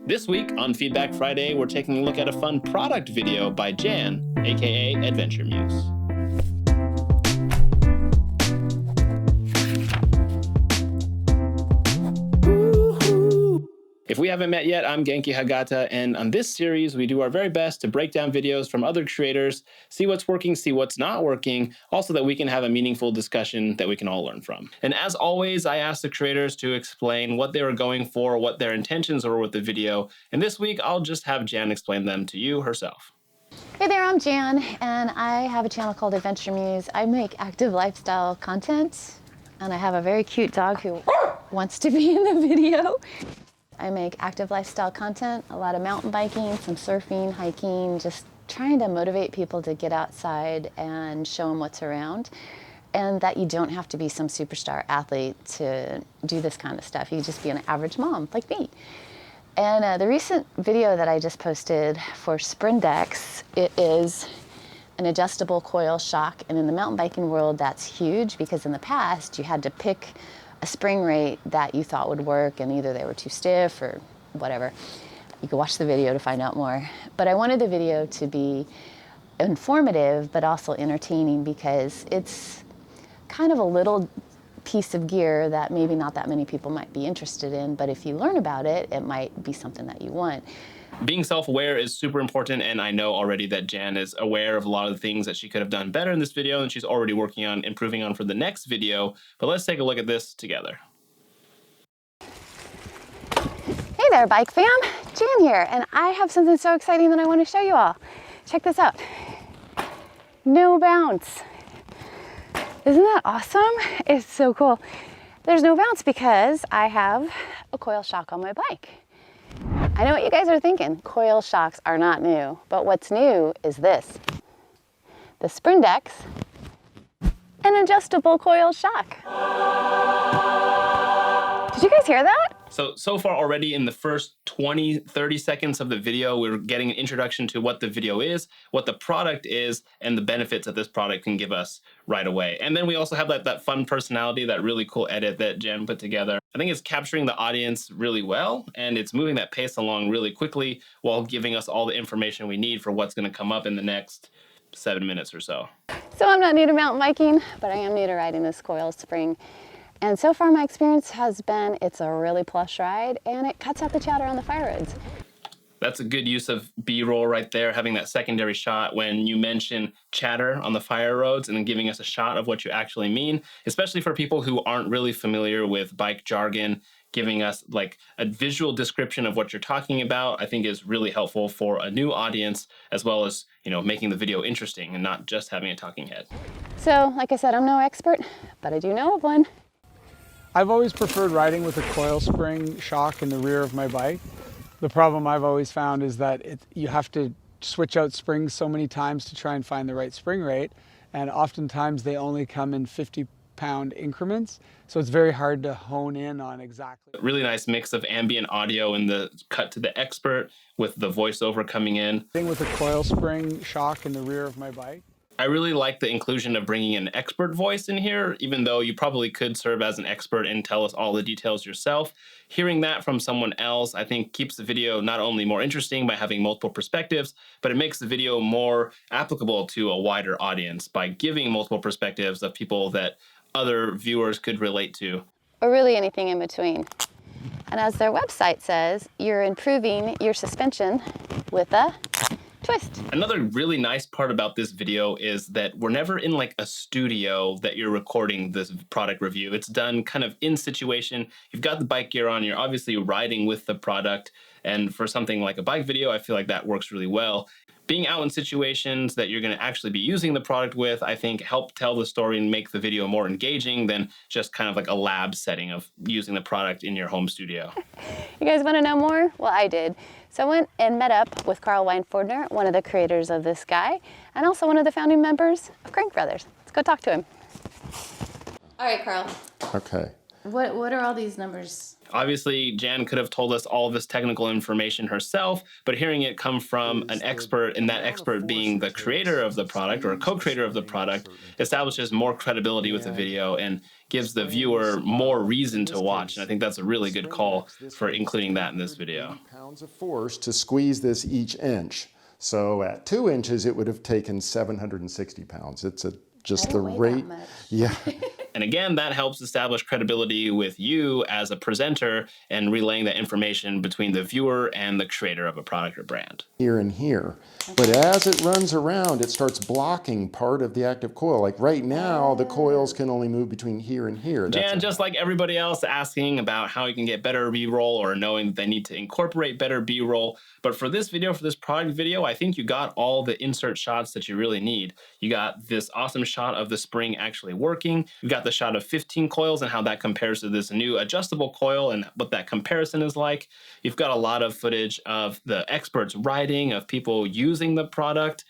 This week on Feedback Friday, we're taking a look at a fun product video by Jan, aka Adventure Muse. If we haven't met yet, I'm Genki Hagata, and on this series, we do our very best to break down videos from other creators, see what's working, see what's not working, also that we can have a meaningful discussion that we can all learn from. And as always, I ask the creators to explain what they were going for, what their intentions were with the video, and this week, I'll just have Jan explain them to you herself. Hey there, I'm Jan, and I have a channel called Adventure Muse. I make active lifestyle content, and I have a very cute dog who wants to be in the video. I make active lifestyle content, a lot of mountain biking, some surfing, hiking, just trying to motivate people to get outside and show them what's around, and that you don't have to be some superstar athlete to do this kind of stuff. You can just be an average mom like me. And the recent video that I just posted for Sprindex, it is an adjustable coil shock, and in the mountain biking world, that's huge because in the past, you had to pick a spring rate that you thought would work, and either they were too stiff or whatever. You can watch the video to find out more. But I wanted the video to be informative, but also entertaining, because it's kind of a little piece of gear that maybe not that many people might be interested in, but if you learn about it, it might be something that you want. Being self-aware is super important, and I know already that Jan is aware of a lot of the things that she could have done better in this video, and she's already working on improving on for the next video. But let's take a look at this together. Hey there, bike fam, Jan here, and I have something so exciting that I want to show you all. Check this out. No bounce. Isn't that awesome? It's so cool. There's no bounce because I have a coil shock on my bike. I know what you guys are thinking. Coil shocks are not new, but what's new is this. The Sprindex, an adjustable coil shock. Did you guys hear that? So far already in the first 20, 30 seconds of the video, we're getting an introduction to what the video is, what the product is, and the benefits that this product can give us right away. And then we also have that fun personality, that really cool edit that Jen put together. I think it's capturing the audience really well, and it's moving that pace along really quickly while giving us all the information we need for what's gonna come up in the next 7 minutes or so. So I'm not new to mountain biking, but I am new to riding this coil spring. And so far my experience has been, it's a really plush ride, and it cuts out the chatter on the fire roads. That's a good use of B-roll right there, having that secondary shot when you mention chatter on the fire roads and then giving us a shot of what you actually mean, especially for people who aren't really familiar with bike jargon. Giving us like a visual description of what you're talking about, I think is really helpful for a new audience, as well as, you know, making the video interesting and not just having a talking head. So, like I said, I'm no expert, but I do know of one. I've always preferred riding with a coil spring shock in the rear of my bike. The problem I've always found is that you have to switch out springs so many times to try and find the right spring rate, and oftentimes they only come in 50-pound increments, so it's very hard to hone in on exactly. Really nice mix of ambient audio in the cut to the expert with the voiceover coming in. With a coil spring shock in the rear of my bike. I really like the inclusion of bringing an expert voice in here, even though you probably could serve as an expert and tell us all the details yourself. Hearing that from someone else, I think, keeps the video not only more interesting by having multiple perspectives, but it makes the video more applicable to a wider audience by giving multiple perspectives of people that other viewers could relate to. Or really anything in between. And as their website says, you're improving your suspension with a twist. Another really nice part about this video is that we're never in like a studio that you're recording this product review. It's done kind of in situation. You've got the bike gear on, you're obviously riding with the product. And for something like a bike video, I feel like that works really well. Being out in situations that you're gonna actually be using the product with, I think help tell the story and make the video more engaging than just kind of like a lab setting of using the product in your home studio. You guys wanna know more? Well, I did. So I went and met up with Carl Weinfordner, one of the creators of this guy, and also one of the founding members of Crank Brothers. Let's go talk to him. All right, Carl. Okay. What are all these numbers? Obviously, Jan could have told us all of this technical information herself, but hearing it come from an expert, and that expert being the creator of the product or a co-creator of the product, establishes more credibility with the video and gives the viewer more reason to watch. And I think that's a really good call for including that in this video. Pounds of force to squeeze this each inch. So at 2 inches, it would have taken 760 pounds. It's just the rate. Yeah. And again, that helps establish credibility with you as a presenter and relaying that information between the viewer and the creator of a product or brand. Here and here. But as it runs around, it starts blocking part of the active coil. Like right now, the coils can only move between here and here. Jan, just like everybody else, asking about how you can get better B-roll or knowing that they need to incorporate better B-roll. But for this video, for this product video, I think you got all the insert shots that you really need. You got this awesome shot of the spring actually working. You got the shot of 15 coils and how that compares to this new adjustable coil and what that comparison is like. You've got a lot of footage of the experts writing, of people using the product.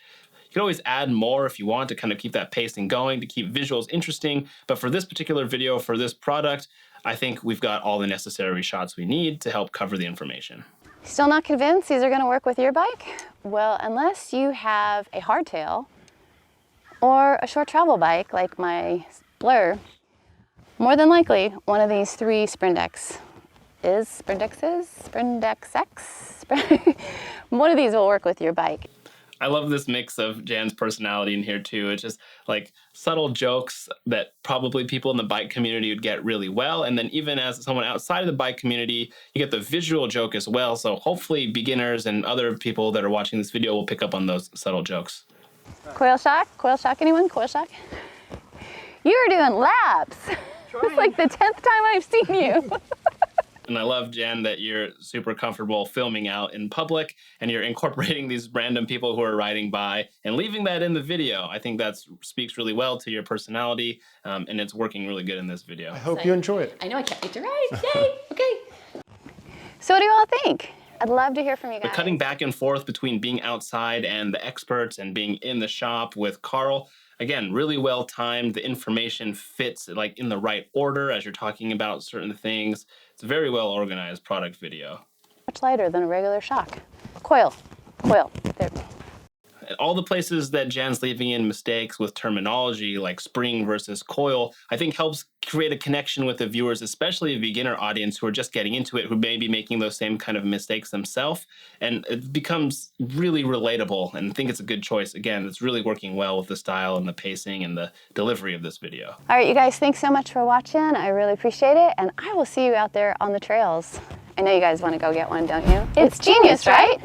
You can always add more if you want to kind of keep that pacing going, to keep visuals interesting. But for this particular video, for this product, I think we've got all the necessary shots we need to help cover the information. Still not convinced these are going to work with your bike? Well, unless you have a hardtail or a short travel bike like my Blur, more than likely one of these three Sprindex X. One of these will work with your bike. I love this mix of Jan's personality in here too. It's just like subtle jokes that probably people in the bike community would get really well. And then even as someone outside of the bike community, you get the visual joke as well. So hopefully beginners and other people that are watching this video will pick up on those subtle jokes. Coil shock? Coil shock, anyone? Coil shock? You're doing laps. It's like the 10th time I've seen you. And I love, Jan, that you're super comfortable filming out in public and you're incorporating these random people who are riding by and leaving that in the video. I think that speaks really well to your personality, and it's working really good in this video. I hope you enjoy it. I know I can't wait to ride. Yay! Okay. So what do you all think? I'd love to hear from you guys. But cutting back and forth between being outside and the experts and being in the shop with Carl, again, really well timed. The information fits like in the right order as you're talking about certain things. It's a very well organized product video. Much lighter than a regular shock. Coil. There. All the places that Jan's leaving in mistakes with terminology like spring versus coil, I think helps create a connection with the viewers, especially a beginner audience who are just getting into it, who may be making those same kind of mistakes themselves. And it becomes really relatable, and I think it's a good choice. Again, it's really working well with the style and the pacing and the delivery of this video. All right, you guys, thanks so much for watching. I really appreciate it, and I will see you out there on the trails. I know you guys want to go get one, don't you? It's genius, right?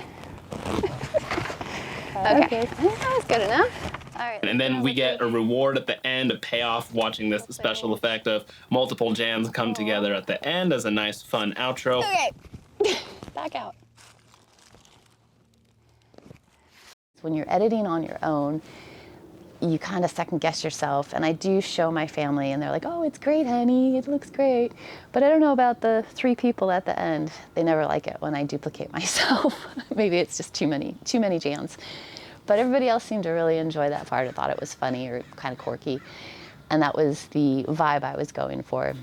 Okay. That was good enough. All right. And then we get a reward at the end, a payoff, watching this special effect of multiple Jans come together at the end as a nice, fun outro. Okay. Back out. When you're editing on your own, you kind of second guess yourself. And I do show my family and they're like, oh, it's great, honey. It looks great. But I don't know about the 3 people at the end. They never like it when I duplicate myself. Maybe it's just too many Jans. But everybody else seemed to really enjoy that part. I thought it was funny or kind of quirky. And that was the vibe I was going for.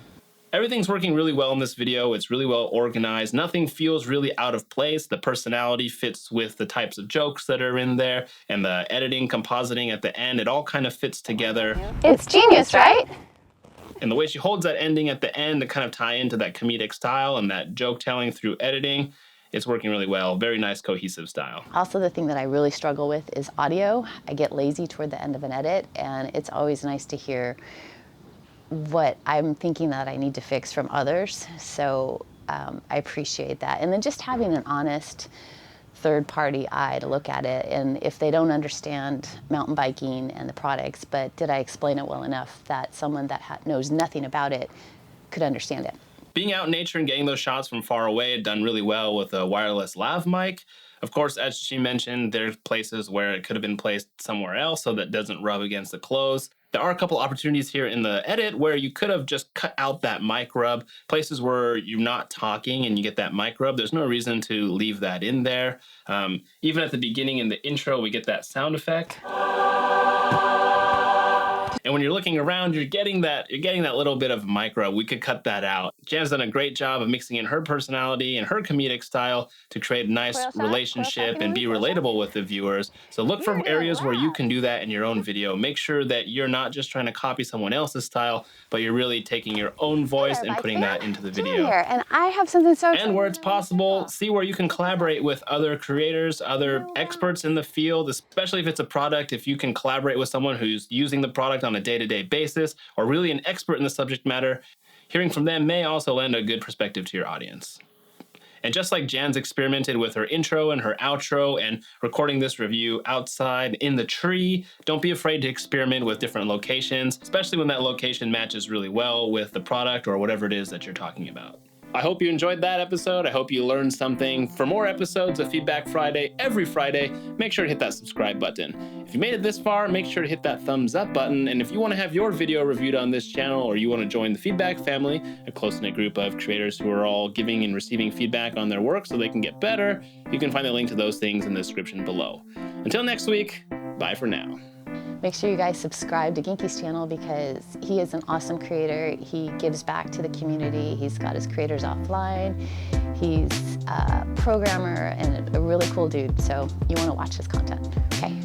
Everything's working really well in this video. It's really well organized. Nothing feels really out of place. The personality fits with the types of jokes that are in there, and the editing, compositing at the end, it all kind of fits together. It's genius, right? And the way she holds that ending at the end to kind of tie into that comedic style and that joke telling through editing, it's working really well. Very nice, cohesive style. Also, the thing that I really struggle with is audio. I get lazy toward the end of an edit, and it's always nice to hear what I'm thinking that I need to fix from others. So I appreciate that. And then just having an honest third-party eye to look at it. And if they don't understand mountain biking and the products, but did I explain it well enough that someone that knows nothing about it could understand it? Being out in nature and getting those shots from far away, done really well with a wireless lav mic. Of course, as she mentioned, there's places where it could have been placed somewhere else so that it doesn't rub against the clothes. There are a couple opportunities here in the edit where you could have just cut out that mic rub. Places where you're not talking and you get that mic rub, there's no reason to leave that in there. Even at the beginning in the intro, we get that sound effect. And when you're looking around, you're getting that little bit of micro. We could cut that out. Jan's done a great job of mixing in her personality and her comedic style to create a nice relationship and be relatable with the viewers. So look for areas where you can do that in your own video. Make sure that you're not just trying to copy someone else's style, but you're really taking your own voice and putting that into the video. And I have something so And where it's possible, see where you can collaborate with other creators, other experts in the field, especially if it's a product. If you can collaborate with someone who's using the product on a day-to-day basis, or really an expert in the subject matter, hearing from them may also lend a good perspective to your audience. And just like Jan's experimented with her intro and her outro and recording this review outside in the tree, don't be afraid to experiment with different locations, especially when that location matches really well with the product or whatever it is that you're talking about. I hope you enjoyed that episode. I hope you learned something. For more episodes of Feedback Friday every Friday, make sure to hit that subscribe button. If you made it this far, make sure to hit that thumbs up button. And if you want to have your video reviewed on this channel, or you want to join the Feedback family, a close-knit group of creators who are all giving and receiving feedback on their work so they can get better, you can find the link to those things in the description below. Until next week, bye for now. Make sure you guys subscribe to Ginky's channel because he is an awesome creator. He gives back to the community. He's got his creators offline. He's a programmer and a really cool dude, so you want to watch his content. Okay.